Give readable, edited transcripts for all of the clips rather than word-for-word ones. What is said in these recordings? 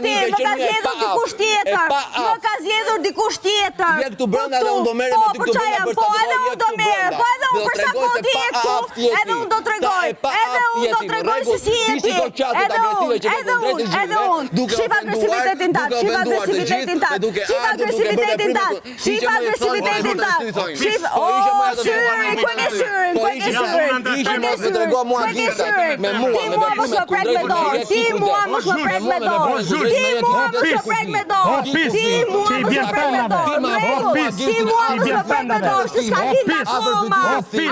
dikush tjetër. Më ka zgjedhur dikush tjetër. Je këtu brenda dhe unë do merrem me ty këtu brenda për po edhe unë do merr. Po edhe unë për sa kohë ti je këtu, edhe unë do t'rregoj. Edhe unë do t'rregoj se si je ti. Edhe unë. Shif agresivitetin tat. Shif agresivitetin tat. Shif agresivitetin tat. Shif agresivitetin tat. Shif syrin, ku ke syrin? Ku ke syrin? Më trego mua gjithë me mua me mos më prek me dorë. Ti mua mos më prek me dorë. Ti mua mos më prek me dorë. Ti mua mos më prek me dorë. Ti mua mos më prek me dorë. S'ka hinë akoma.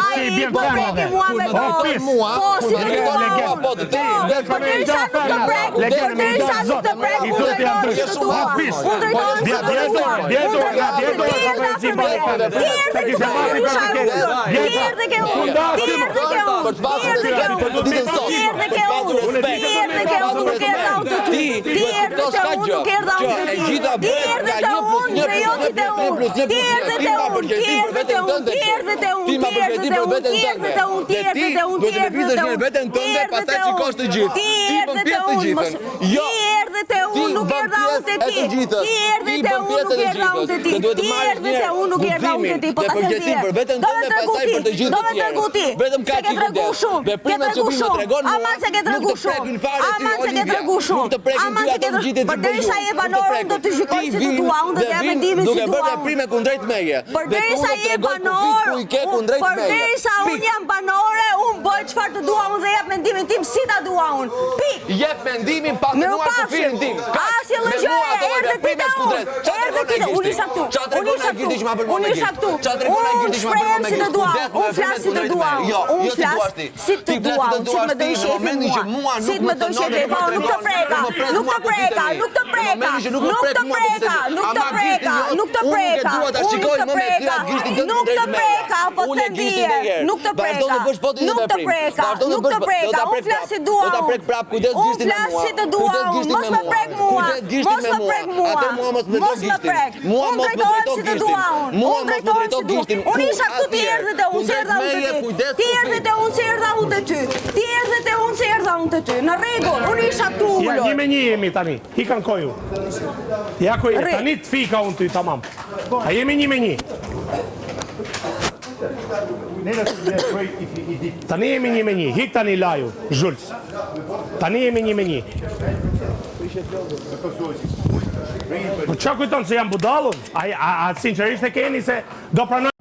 Ai po prek mua me dorë. Po si përderisa nuk të prek. Përderisa nuk të prek. Vetëm ka ti kujdes. Veprimet që më tregon mua. Ama se ke tregu shumë. Ama se ke tregu shumë. Ama se ke tregu. Përderisa je banor, unë do të shikoj si të dua, unë do të jap mendimin si dua. Duke bërë veprime kundrejt meje. Përderisa je banor, përderisa unë jam banore, unë bëj çfarë të dua, unë do jap mendimin tim si ta dua unë. Pik. Jep mendimin pa të nuar kufirin tim. Asnjë gjë, erdhe ti te unë. Erdhe ti, unë isha këtu. Unë isha këtu. Unë shprehem si të dua, unë flas si të dua. Unë flas si të dua, si të më doj shefi mua. Si të më doj shefi, po nuk të preka, nuk të preka, nuk të preka, nuk të preka, nuk të preka, nuk të preka, nuk të preka, po të ndije, nuk të preka, nuk të preka, nuk të preka, unë flas si dua, unë flas si të dua, mos më prek mua, mos më prek mua, mos më prek, unë drejtohem si të dua unë drejtohem si dua, unë isha këtu ti erdhe te unë, si erdha unë te ty, ti erdhe te unë, si erdha unë te ty, ti erdhe te unë, si erdha unë te ty, në rregull, unë isha këtu ullur. Një me një jemi tani, hikan koju. Ja ku tani të fika unë ty, tamam. A jemi një me një. Tani jemi një me një, hik tani laju, zhulls. Tani jemi një me një. Për qa kujton se jam budalun? A sinqerisht e keni se do pranoj